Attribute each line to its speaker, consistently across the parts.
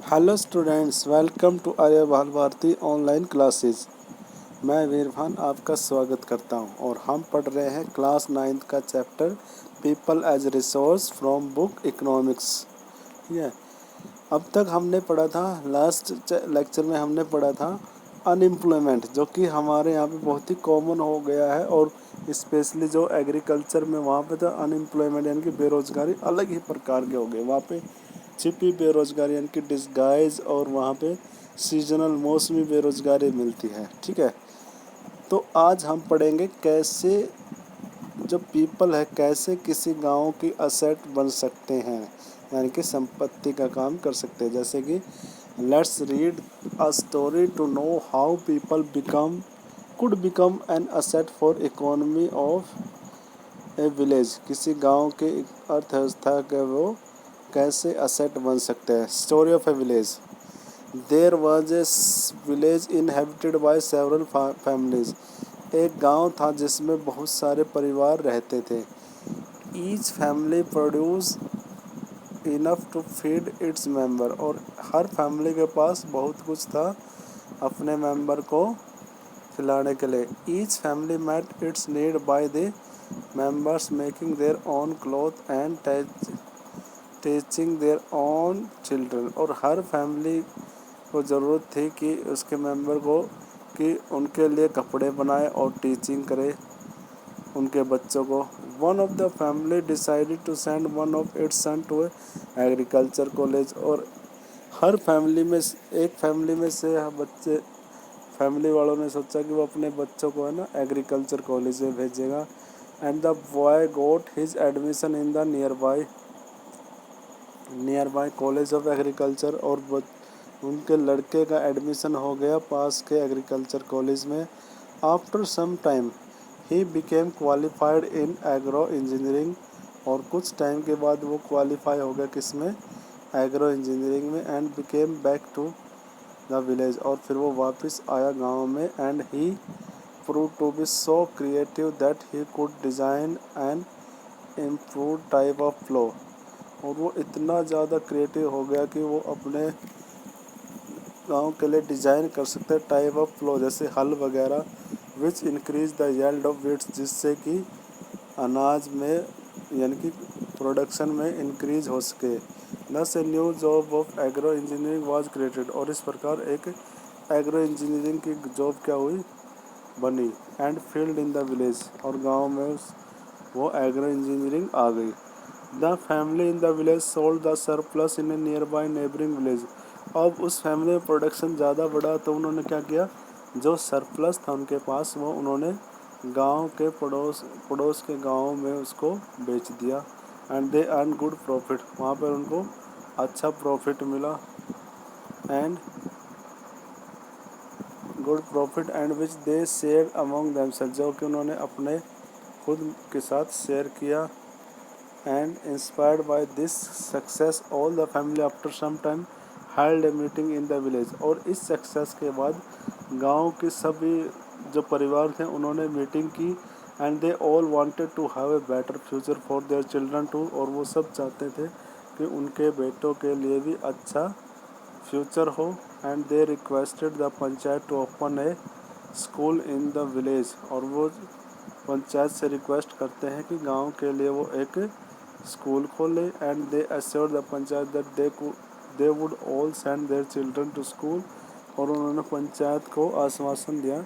Speaker 1: Hello students, welcome to Arya Bharati online classes. मैं वीरभान आपका स्वागत करता हूं और हम पढ़ रहे हैं क्लास 9th का chapter people as resource from book economics. ठीक है। अब तक हमने पढ़ा था, लास्ट लेक्चर में हमने पढ़ा था अनएम्प्लॉयमेंट, जो कि हमारे यहाँ पे बहुत ही कॉमन हो गया है और स्पेशली जो एग्रीकल्चर में वहाँ पे तो अनएम्प्लॉयमेंट यानी कि बेरोजगारी अलग ही प्रकार के हो गए। वहाँ पे छिपी बेरोजगारी यानी कि डिस्गाइज, और वहाँ पे सीजनल मौसमी बेरोजगारी मिलती है। ठीक है। तो आज हम पढ़ेंगे कैसे जो पीपल है कैसे किसी गांव की असेट बन सकते हैं, यानी कि संपत्ति का काम कर सकते हैं। जैसे कि let's read a story to know how people become an asset for economy of a village. किसी गांव के अर्थव्यवस्था के वो कैसे असेट बन सकते हैं। Story of a village. There was a village inhabited by several families. एक गांव था जिसमें बहुत सारे परिवार रहते थे। Each family produce enough to feed its member. और हर फैमिली के पास बहुत कुछ था अपने मेंबर को खिलाने के लिए। Each family met its need by the members making their own cloth and teaching their own children. और हर फैमिली को ज़रूरत थी कि उसके मेंबर को कि उनके लिए कपड़े बनाए और टीचिंग करे उनके बच्चों को। One of the family decided to send one of its son to agriculture college. और हर फैमिली में एक फैमिली में से बच्चे फैमिली वालों ने सोचा कि वो अपने बच्चों को है ना एग्रीकल्चर कॉलेज में भेजेगा। And the boy got his admission in the near by college of agriculture. और उनके लड़के का एडमिशन हो गया पास के एग्रीकल्चर कॉलेज में। After some time he became qualified in agro engineering. और कुछ टाइम के बाद वो क्वालिफाई हो गया किस में, एग्रो इंजीनियरिंग में। And became back to the village. और फिर वो वापस आया गांव में। And he proved to be so creative that he could design an improve type of plough. और वो इतना ज़्यादा क्रिएटिव हो गया कि वो अपने गांव के लिए डिज़ाइन कर सकते हैं टाइप ऑफ फ्लो, जैसे हल वगैरह, which increase the yield of wheats, जिससे कि अनाज में यानी कि प्रोडक्शन में इंक्रीज हो सके। दस a new job of agro engineering was created. और इस प्रकार एक एग्रो इंजीनियरिंग की जॉब क्या हुई, बनी। And field in the village. और गांव में वो एग्रो इंजीनियरिंग आ गई। The family in the village sold the surplus in A near by neighbouring village. अब उस फैमिली में प्रोडक्शन ज़्यादा बढ़ा तो उन्होंने क्या किया, जो सरप्लस था उनके पास वो उन्होंने गांव के पड़ोस के गांव में उसको बेच दिया। And they earn good profit. वहाँ पर उनको अच्छा प्रॉफिट मिला। And good profit and which they share among themself, जो कि उन्होंने अपने खुद के साथ शेयर किया। And inspired by this success all the family after some time held a meeting in the village. और इस सक्सेस के बाद गांव के सभी जो परिवार थे उन्होंने मीटिंग की। And they all wanted to have a better future for their children too. और वो सब चाहते थे कि उनके बेटों के लिए भी अच्छा फ्यूचर हो। And they requested the panchayat to open a school in the village. और वो पंचायत से रिक्वेस्ट करते हैं कि गांव के लिए वो एक स्कूल खोले। And they assured the panchayat that they would all send their children to school. और उन्होंने पंचायत को आश्वासन दिया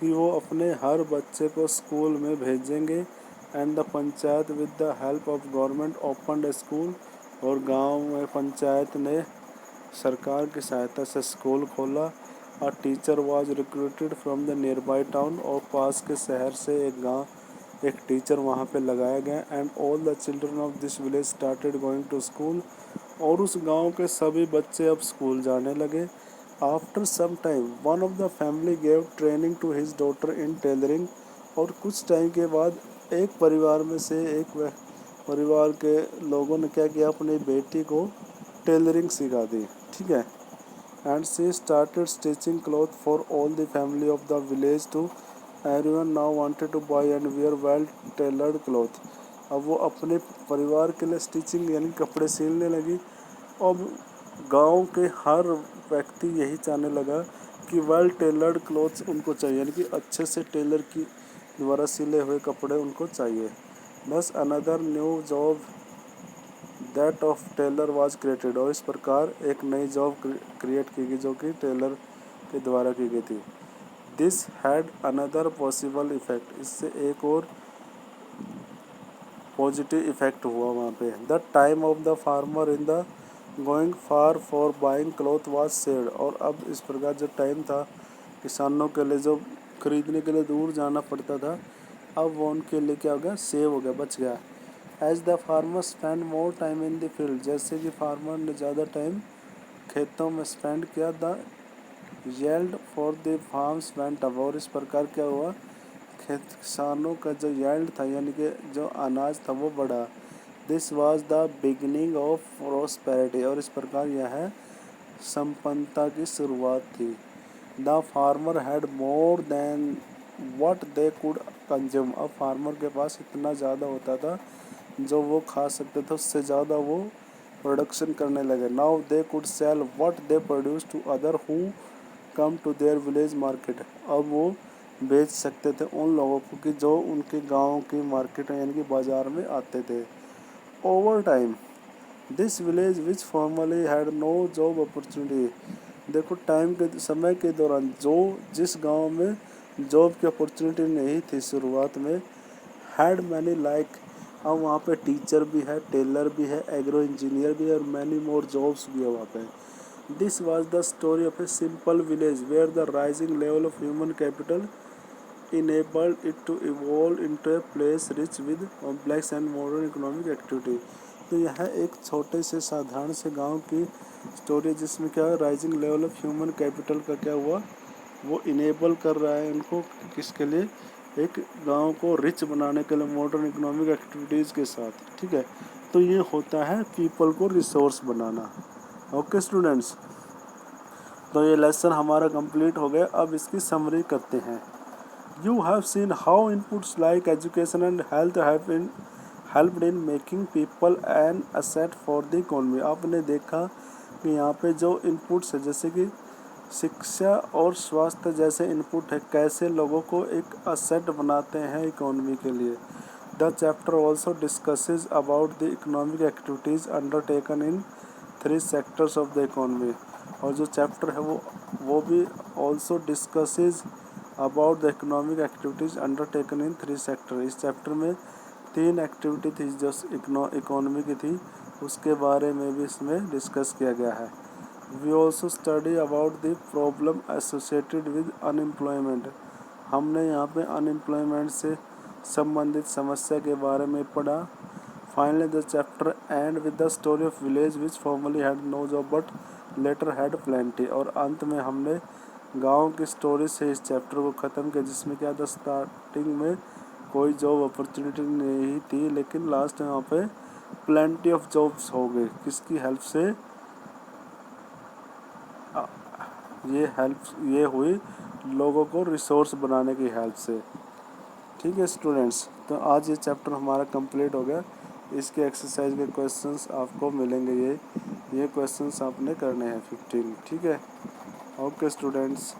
Speaker 1: कि वो अपने हर बच्चे को स्कूल में भेजेंगे। And the panchayat with the help of government opened A school. और गांव में पंचायत ने सरकार की सहायता से स्कूल खोला। A teacher was recruited from the near by town. और पास के शहर से एक टीचर वहाँ पे लगाया गया। And all the children of this village started going to school. और उस गांव के सभी बच्चे अब स्कूल जाने लगे। After some time one of the family gave training to his daughter in tailoring. और कुछ टाइम के बाद एक परिवार में से एक परिवार के लोगों ने क्या किया, अपनी बेटी को टेलरिंग सिखा दी। ठीक है। And she started stitching cloth for all the family of the village too. Everyone now wanted to buy and wear well tailored cloth. अब वो अपने परिवार के लिए स्टिचिंग यानी कपड़े सिलने लगी। अब गांव के हर व्यक्ति यही चाहने लगा कि वेल टेलर्ड क्लोथ्स उनको चाहिए, यानी कि अच्छे से टेलर की द्वारा सिले हुए कपड़े उनको चाहिए। बस another new job that of tailor was created, और इस प्रकार एक नई जॉब क्रिएट की गई जो कि टेलर के द्वारा की गई थी। This had another possible effect, इससे एक और पॉजिटिव इफेक्ट हुआ वहाँ पे। The time of the farmer in the going far for buying cloth was saved, और अब इस प्रकार जो टाइम था किसानों के लिए जो खरीदने के लिए दूर जाना पड़ता था, अब वो उनके लिए क्या हो गया, सेव हो गया, बच गया। As the farmer spend more time in the field, जैसे कि फार्मर ने ज़्यादा टाइम खेतों में स्पेंड किया, the yield for the farms went up, और इस प्रकार क्या हुआ, किसानों का जो येल्ड था यानी कि जो अनाज था वो बढ़ा। This was the beginning of prosperity, और इस प्रकार यह संपन्नता की शुरुआत थी। The farmer had more than what they could consume, अब फार्मर के पास इतना ज़्यादा होता था जो वो खा सकते थे, उससे ज़्यादा वो प्रोडक्शन करने लगे। Now they could sell what they produce to other who come to their village market, अब वो बेच सकते थे उन लोगों को कि जो उनके गांव की मार्केट यानी कि बाज़ार में आते थे। Over time this village which formally had no job opportunity, देखो टाइम के समय के दौरान जो जिस गांव में जॉब की अपॉर्चुनिटी नहीं थी शुरुआत में, हैड मैनी लाइक, अब वहाँ पे टीचर भी है, टेलर भी है, एग्रो इंजीनियर भी है, और मैनी मोर जॉब्स भी है वहाँ पे। This was the story of a simple village where the rising level of human capital enabled it to evolve into a place rich with complex and modern economic activity। तो यह एक छोटे से साधारण से गांव की स्टोरी जिसमें क्या है, rising level of human capital का क्या हुआ, वो इनेबल कर रहा है उनको किसके लिए, एक गांव को रिच बनाने के लिए मॉडर्न इकोनॉमिक एक्टिविटीज़ के साथ। ठीक है, तो ये होता है पीपल को रिसोर्स बनाना। ओके स्टूडेंट्स, तो ये लेसन हमारा कंप्लीट हो गया। अब इसकी समरी करते हैं। You have seen how inputs like education and health have helped in making people an asset for the economy। आपने देखा कि यहाँ पे जो इनपुट्स है जैसे कि शिक्षा और स्वास्थ्य जैसे इनपुट है कैसे लोगों को एक असेट बनाते हैं इकोनॉमी के लिए। The chapter also discusses about the economic activities undertaken in 3 sectors of the economy, और जो चैप्टर है वो भी also discusses about the economic activities undertaken in 3 sector. इस चैप्टर में 3 एक्टिविटी थी जो इकोनॉमी की थी, उसके बारे में भी इसमें डिस्कस किया गया है। We also study about the problem associated with unemployment, हमने यहाँ पे अनएम्प्लॉयमेंट से संबंधित समस्या के बारे में पढ़ा। Finally the chapter end with the story of village which formally had no job but later had plenty, और अंत में हमने गांव की स्टोरी से इस चैप्टर को ख़त्म किया जिसमें क्या था, स्टार्टिंग में कोई जॉब अपॉर्चुनिटी नहीं थी लेकिन लास्ट में वहाँ पे प्लेंटी ऑफ जॉब्स हो गए। किसकी हेल्प से, ये हुई लोगों को रिसोर्स बनाने की हेल्प से। ठीक है स्टूडेंट्स, तो आज ये चैप्टर हमारा कंप्लीट हो गया। इसके एक्सरसाइज के क्वेश्चंस आपको मिलेंगे, ये क्वेश्चंस आपने करने हैं 15। ठीक है, ओके स्टूडेंट्स।